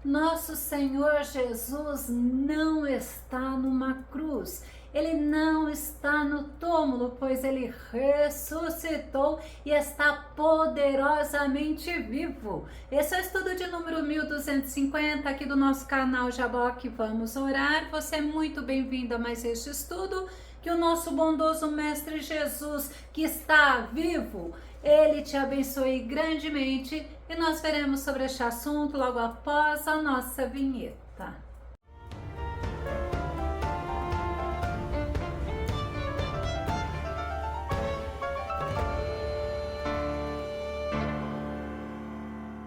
Nosso Senhor Jesus não está numa cruz. Ele não está no túmulo, pois ele ressuscitou e está poderosamente vivo. Esse é o estudo de número 1250 aqui do nosso canal Jaboque Vamos Orar. Você é muito bem-vindo a mais este estudo. Que o nosso bondoso Mestre Jesus, que está vivo, ele te abençoe grandemente e nós veremos sobre este assunto logo após a nossa vinheta.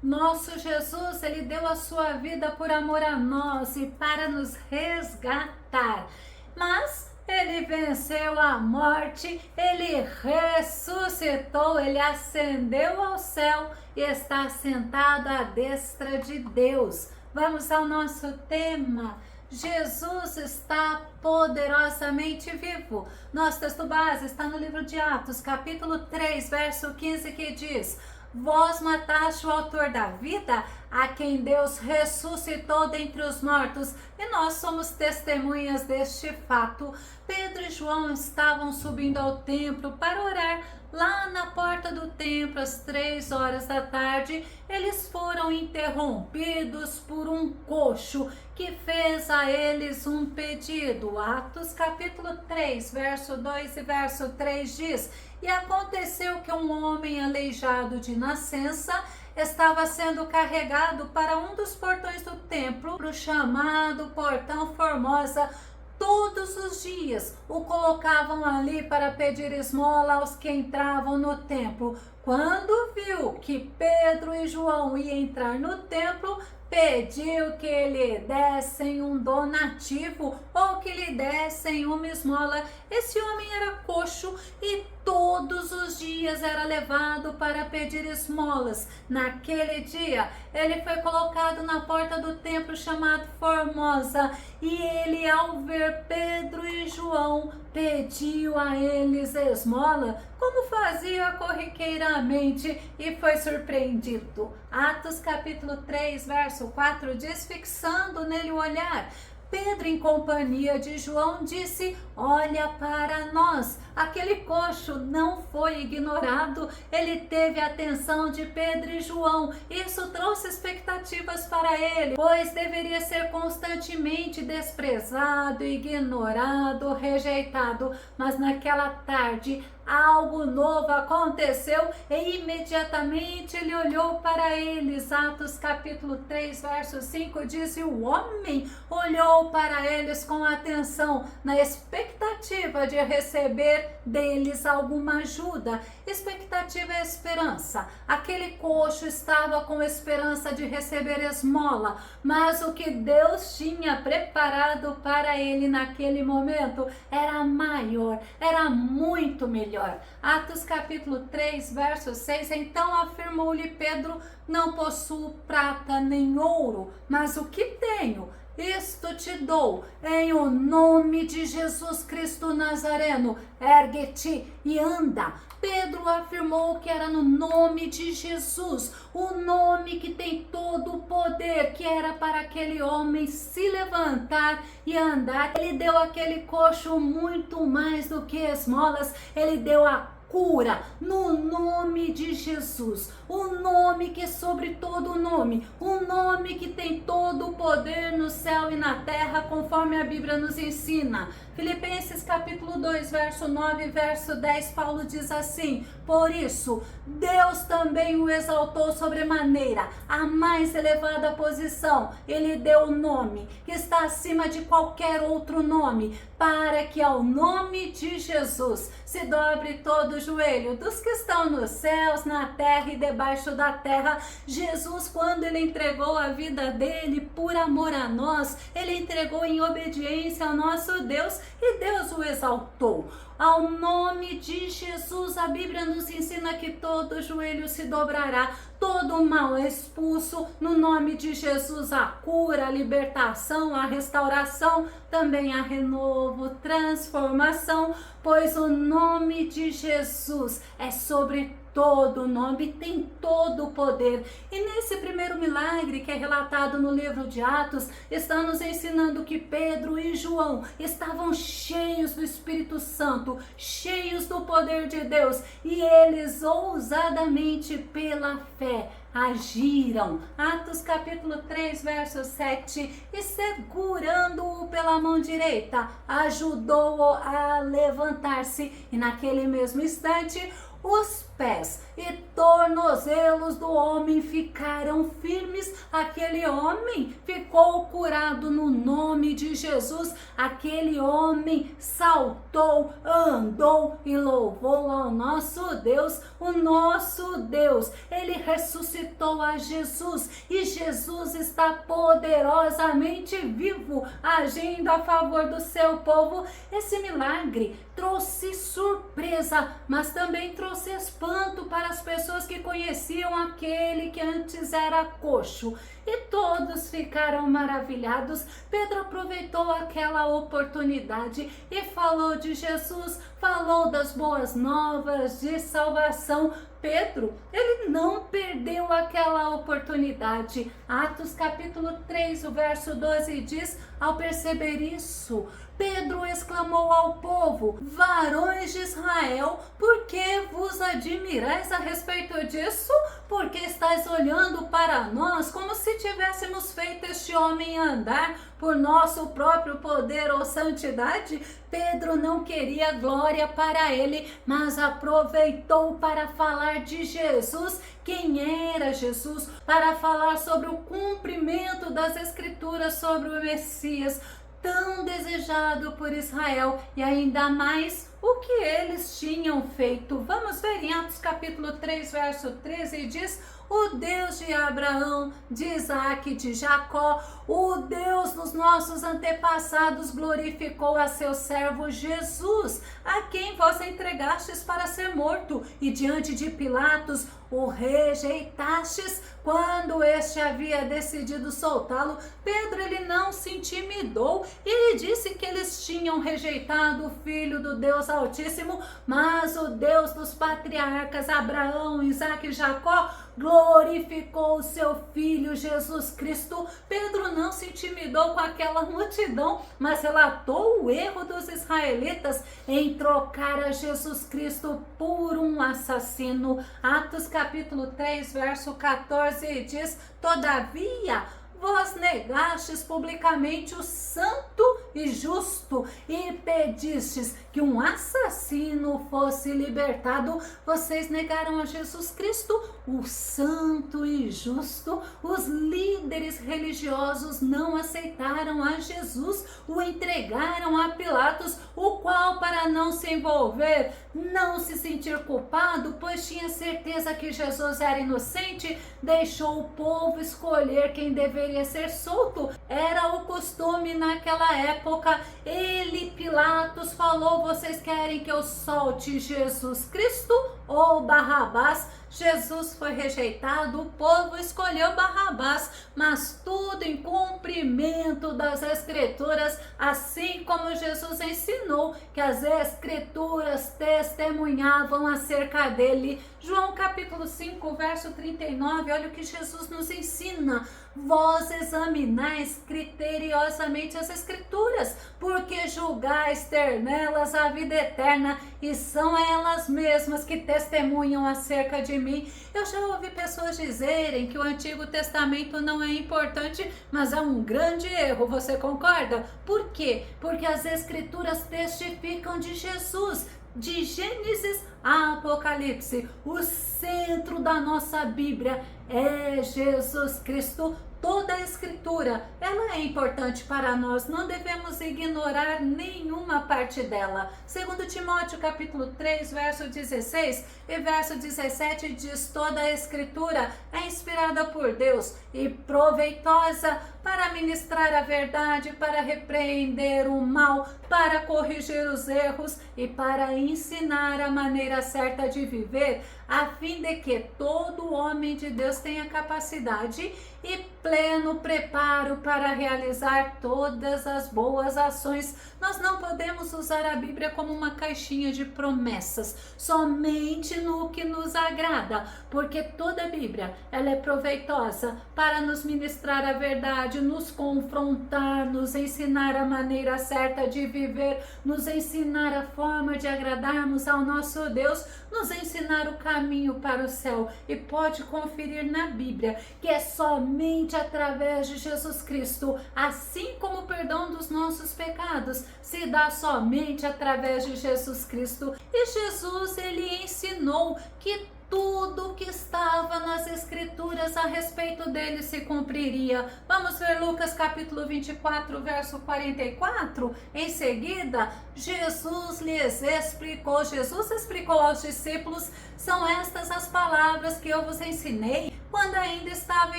Nosso Jesus, ele deu a sua vida por amor a nós e para nos resgatar. Mas ele venceu a morte, ele ressuscitou, ele ascendeu ao céu e está sentado à destra de Deus. Vamos ao nosso tema. Jesus está poderosamente vivo. Nosso texto base está no livro de Atos, capítulo 3, verso 15, que diz: Vós mataste o autor da vida, a quem Deus ressuscitou dentre os mortos, e nós somos testemunhas deste fato. Pedro e João estavam subindo ao templo para orar. Lá na porta do templo, às 3 horas da tarde, eles foram interrompidos por um coxo que fez a eles um pedido. Atos capítulo 3, verso 2 e verso 3 diz: E aconteceu que um homem aleijado de nascença estava sendo carregado para um dos portões do templo, para o chamado Portão Formosa. Todos os dias o colocavam ali para pedir esmola aos que entravam no templo. Quando viu que Pedro e João iam entrar no templo, pediu que lhe dessem um donativo ou que lhe dessem uma esmola. Esse homem era coxo e todos os dias era levado para pedir esmolas. Naquele dia, ele foi colocado na porta do templo chamado Formosa, e ele, ao ver Pedro e João, pediu a eles esmola, como fazia corriqueiramente, e foi surpreendido. Atos capítulo 3, verso 4 diz: fixando nele o olhar, Pedro, em companhia de João, disse: olha para nós. Aquele coxo não foi ignorado, ele teve a atenção de Pedro e João. Isso trouxe expectativas para ele, pois deveria ser constantemente desprezado, ignorado, rejeitado. Mas naquela tarde, algo novo aconteceu e imediatamente ele olhou para eles. Atos capítulo 3, verso 5 diz: e o homem olhou para eles com atenção, na expectativa de receber deles alguma ajuda. Expectativa é esperança. Aquele coxo estava com esperança de receber esmola, mas o que Deus tinha preparado para ele naquele momento era maior, era muito melhor. Atos capítulo 3, verso 6, então afirmou-lhe Pedro: não possuo prata nem ouro, mas o que tenho, isto te dou. Em o nome de Jesus Cristo Nazareno, ergue-te e anda. Pedro afirmou que era no nome de Jesus, o nome que tem todo o poder, que era para aquele homem se levantar e andar. Ele deu àquele coxo muito mais do que esmolas, ele deu a cura no nome de Jesus, o nome que é sobre todo nome, o nome que tem todo o poder no céu e na terra, conforme a Bíblia nos ensina. Filipenses capítulo 2, verso 9 e verso 10, Paulo diz assim: por isso, Deus também o exaltou sobremaneira, a mais elevada posição, ele deu o nome que está acima de qualquer outro nome, para que ao nome de Jesus se dobre todo o joelho dos que estão nos céus, na terra e debaixo da terra. Jesus, quando ele entregou a vida dele por amor a nós, ele entregou em obediência ao nosso Deus e Deus o exaltou. Ao nome de Jesus, a Bíblia nos ensina que todo joelho se dobrará, todo o mal é expulso. No nome de Jesus, a cura, a libertação, a restauração, também a renovo, transformação, pois o nome de Jesus é sobre todo nome, tem todo o poder. E nesse primeiro milagre que é relatado no livro de Atos, está nos ensinando que Pedro e João estavam cheios do Espírito Santo, cheios do poder de Deus, e eles ousadamente pela fé agiram. Atos capítulo 3, verso 7, e segurando-o pela mão direita, ajudou-o a levantar-se, e naquele mesmo instante os pés e tornozelos do homem ficaram firmes. Aquele homem ficou curado no nome de Jesus. Aquele homem saltou, andou e louvou ao nosso Deus. O nosso Deus, ele ressuscitou a Jesus, e Jesus está poderosamente vivo, agindo a favor do seu povo. Esse milagre trouxe surpresa, mas também trouxe espanto para as pessoas que conheciam aquele que antes era coxo, e todos ficaram maravilhados. Pedro aproveitou aquela oportunidade e falou de Jesus, falou das boas novas de salvação. Pedro, ele não perdeu aquela oportunidade. Atos capítulo 3, o verso 12 diz: ao perceber isso, Pedro exclamou ao povo: varões de Israel, por que vos admirais a respeito disso? Porque estáis olhando para nós como se tivéssemos feito este homem andar por nosso próprio poder ou santidade? Pedro não queria glória para ele, mas aproveitou para falar de Jesus, quem era Jesus, para falar sobre o cumprimento das Escrituras sobre o Messias, tão desejado por Israel, e ainda mais o que eles tinham feito. Vamos ver em Atos capítulo 3, verso 13, diz: o Deus de Abraão, de Isaac e de Jacó, o Deus dos nossos antepassados, glorificou a seu servo Jesus, a quem vós entregastes para ser morto, e diante de Pilatos o rejeitastes quando este havia decidido soltá-lo. Pedro, ele não se intimidou, ele disse que eles tinham rejeitado o Filho do Deus Altíssimo, mas o Deus dos patriarcas Abraão, Isaac e Jacó glorificou o seu Filho Jesus Cristo. Pedro não se intimidou com aquela multidão, mas relatou o erro dos israelitas em trocar a Jesus Cristo por um assassino. Atos capítulo 3, verso 14 diz: todavia vós negastes publicamente o santo e justo e pedistes que um assassino fosse libertado. Vocês negaram a Jesus Cristo, o santo e justo. Os líderes religiosos não aceitaram a Jesus, o entregaram a Pilatos, o qual, para não se envolver, não se sentir culpado, pois tinha certeza que Jesus era inocente, deixou o povo escolher quem deveria ser solto. Era o costume naquela época. Ele, Pilatos, falou: vocês querem que eu solte Jesus Cristo ou Barrabás? Jesus foi rejeitado, o povo escolheu Barrabás, mas tudo em cumprimento das Escrituras, assim como Jesus ensinou que as Escrituras testemunhavam acerca dele. João capítulo 5, verso 39, olha o que Jesus nos ensina: vós examinais criteriosamente as Escrituras, porque julgais ter nelas a vida eterna, e são elas mesmas que testemunham acerca de mim. Eu já ouvi pessoas dizerem que o Antigo Testamento não é importante, mas é um grande erro, você concorda? Por quê? Porque as Escrituras testificam de Jesus. De Gênesis a Apocalipse, o centro da nossa Bíblia é Jesus Cristo. Toda a Escritura, ela é importante para nós, não devemos ignorar nenhuma parte dela. Segundo Timóteo capítulo 3, verso 16 e verso 17 diz: toda a Escritura é inspirada por Deus e proveitosa para ministrar a verdade, para repreender o mal, para corrigir os erros e para ensinar a maneira certa de viver, a fim de que todo homem de Deus tenha capacidade e pleno preparo para realizar todas as boas ações. Nós não podemos usar a Bíblia como uma caixinha de promessas, somente no que nos agrada, porque toda a Bíblia ela é proveitosa para nos ministrar a verdade, nos confrontar, nos ensinar a maneira certa de viver, nos ensinar a forma de agradarmos ao nosso Deus, nos ensinar o caminho para o céu. E pode conferir na Bíblia que é somente através de Jesus Cristo, assim como o perdão dos nossos pecados se dá somente através de Jesus Cristo. E Jesus, ele ensinou que tudo que estava nas escrituras a respeito dele se cumpriria. Vamos ver Lucas capítulo 24, verso 44? Em seguida, Jesus explicou aos discípulos: são estas as palavras que eu vos ensinei quando ainda estava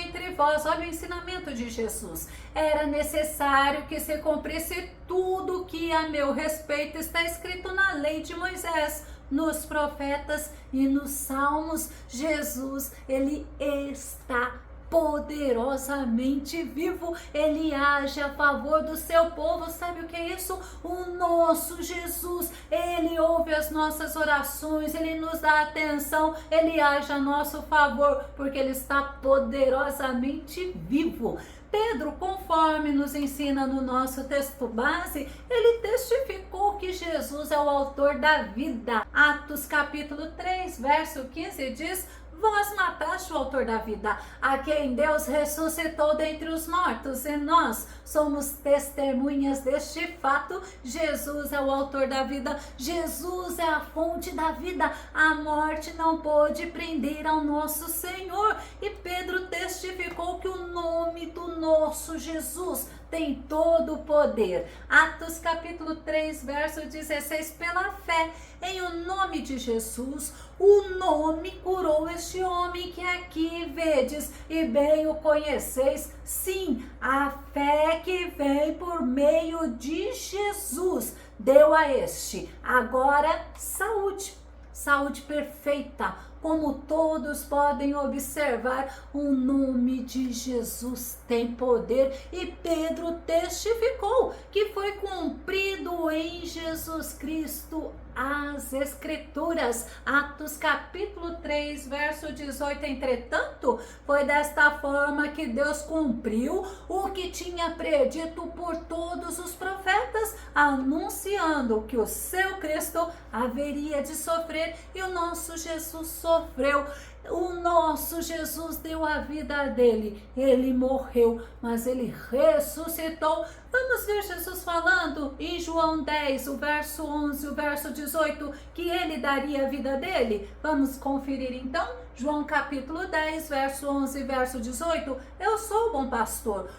entre vós. Olha o ensinamento de Jesus. Era necessário que se cumprisse tudo que a meu respeito está escrito na lei de Moisés, nos profetas e nos salmos. Jesus, ele está poderosamente vivo, ele age a favor do seu povo. Sabe o que é isso? O nosso Jesus, ele ouve as nossas orações, ele nos dá atenção, ele age a nosso favor, porque ele está poderosamente vivo. Pedro, conforme nos ensina no nosso texto base, ele testificou que Jesus é o autor da vida. Atos capítulo 3, verso 15 diz: vós mataste o autor da vida, a quem Deus ressuscitou dentre os mortos, e nós somos testemunhas deste fato. Jesus é o autor da vida, Jesus é a fonte da vida. A morte não pôde prender ao nosso Senhor. E Pedro testificou que o nome do nosso Jesus tem todo o poder. Atos capítulo 3, verso 16, pela fé em o nome de Jesus, o nome curou este homem que aqui vedes, e bem o conheceis. Sim, a fé que vem por meio de Jesus deu a este agora saúde perfeita. Como todos podem observar, o nome de Jesus tem poder, e Pedro testificou que foi cumprido em Jesus Cristo as Escrituras. Atos capítulo 3, verso 18, entretanto, foi desta forma que Deus cumpriu o que tinha predito por todos os profetas, anunciando que o seu Cristo haveria de sofrer, e o nosso Jesus sofreu. O nosso Jesus deu a vida dele, ele morreu, mas ele ressuscitou. Vamos ver Jesus falando em João 10, o verso 11, o verso 18, que ele daria a vida dele. Vamos conferir então? João capítulo 10, verso 11 e verso 18. Eu sou o bom pastor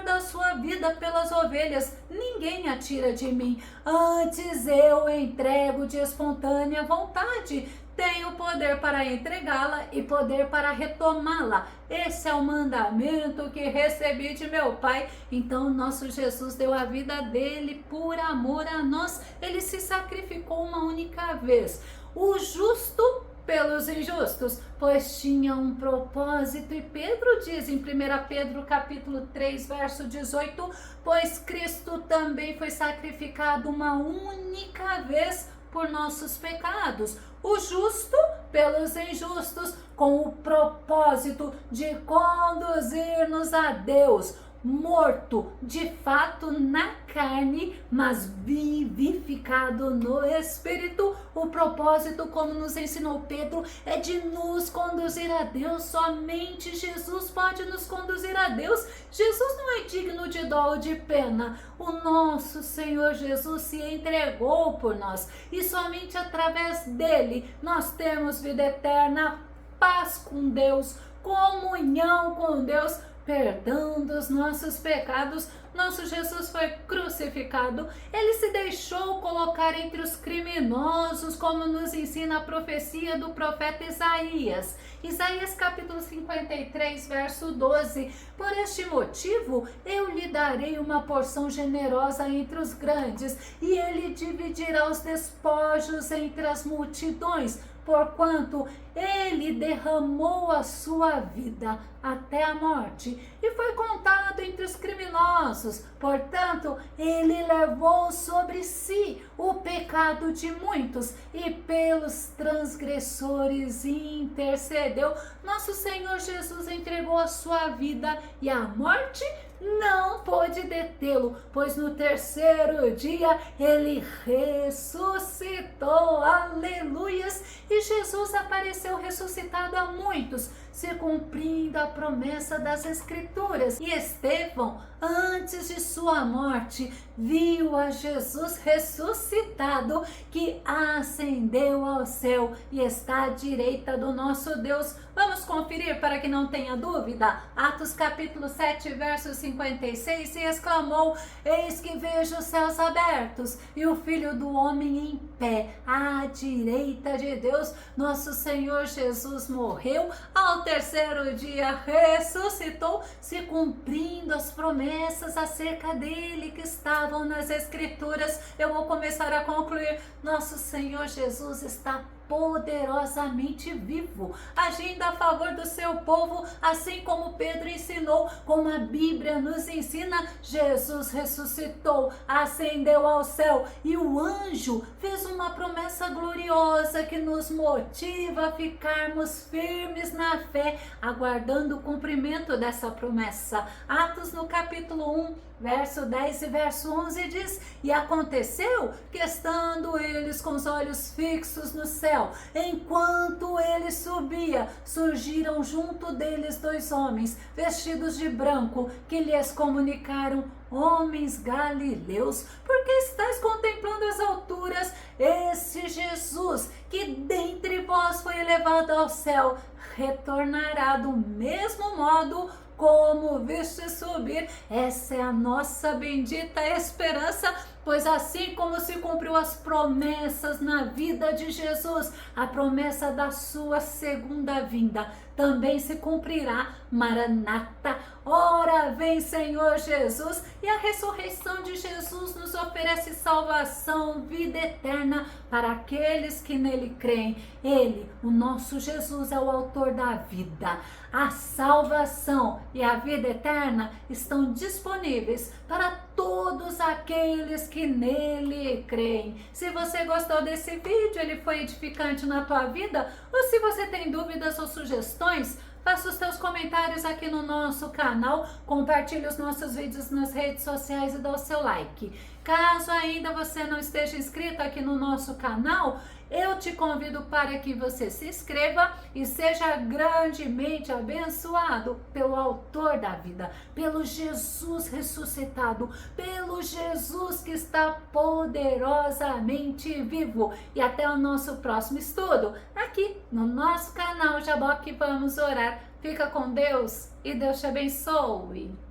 dá sua vida pelas ovelhas. Ninguém a tira de mim, antes eu entrego de espontânea vontade. Tenho poder para entregá-la e poder para retomá-la. Esse é o mandamento que recebi de meu Pai. Então, nosso Jesus deu a vida dele por amor a nós. Ele se sacrificou uma única vez. O justo pelos injustos, pois tinha um propósito. E Pedro diz em 1 Pedro capítulo 3, verso 18, pois Cristo também foi sacrificado uma única vez por nossos pecados, o justo pelos injustos, com o propósito de conduzir-nos a Deus, morto de fato na carne, mas vivificado no Espírito. O propósito, como nos ensinou Pedro, é de nos conduzir a Deus. Somente Jesus pode nos conduzir a Deus. Jesus não é digno de dó ou de pena. O nosso Senhor Jesus se entregou por nós, e somente através dele nós temos vida eterna, paz com Deus, comunhão com Deus, perdão dos nossos pecados. Nosso Jesus foi crucificado, ele se deixou colocar entre os criminosos, como nos ensina a profecia do profeta Isaías. Isaías capítulo 53, verso 12. Por este motivo, eu lhe darei uma porção generosa entre os grandes, e ele dividirá os despojos entre as multidões, porquanto ele derramou a sua vida até a morte e foi contado entre os criminosos. Portanto, ele levou sobre si o pecado de muitos e pelos transgressores intercedeu. Nosso Senhor Jesus entregou a sua vida e a morte não pôde detê-lo, pois no terceiro dia ele ressuscitou, aleluias, e Jesus apareceu ressuscitado a muitos, se cumprindo a promessa das Escrituras. E Estevão, antes de sua morte, viu a Jesus ressuscitado, que ascendeu ao céu e está à direita do nosso Deus. Vamos conferir para que não tenha dúvida? Atos capítulo 7, verso 56, e exclamou: eis que vejo os céus abertos e o Filho do Homem em pé, à direita de Deus. Nosso Senhor Jesus morreu, ao terceiro dia ressuscitou, se cumprindo as promessas acerca dele que estavam nas Escrituras. Eu vou começar a concluir. Nosso Senhor Jesus está poderosamente vivo, agindo a favor do seu povo, assim como Pedro ensinou, como a Bíblia nos ensina. Jesus ressuscitou, ascendeu ao céu, e o anjo fez uma promessa gloriosa que nos motiva a ficarmos firmes na fé, aguardando o cumprimento dessa promessa. Atos no capítulo 1, verso 10 e verso 11 diz: e aconteceu que, estando eles com os olhos fixos no céu, enquanto ele subia, surgiram junto deles dois homens, vestidos de branco, que lhes comunicaram: homens galileus, por que estáis contemplando as alturas? Esse Jesus, que dentre vós foi elevado ao céu, retornará do mesmo modo como viste subir. Essa é a nossa bendita esperança, pois assim como se cumpriu as promessas na vida de Jesus, a promessa da sua segunda vinda também se cumprirá. Maranata, ora vem Senhor Jesus. E a ressurreição de Jesus nos oferece salvação, vida eterna para aqueles que nele creem. Ele, o nosso Jesus, é o autor da vida. A salvação e a vida eterna estão disponíveis para todos aqueles que nele creem. Se você gostou desse vídeo, ele foi edificante na tua vida, ou se você tem dúvidas ou sugestões, faça os seus comentários aqui no nosso canal, compartilhe os nossos vídeos nas redes sociais e dê o seu like. Caso ainda você não esteja inscrito aqui no nosso canal, eu te convido para que você se inscreva e seja grandemente abençoado pelo autor da vida, pelo Jesus ressuscitado, pelo Jesus que está poderosamente vivo. E até o nosso próximo estudo, aqui no nosso canal Jaboque Vamos Orar. Fica com Deus e Deus te abençoe.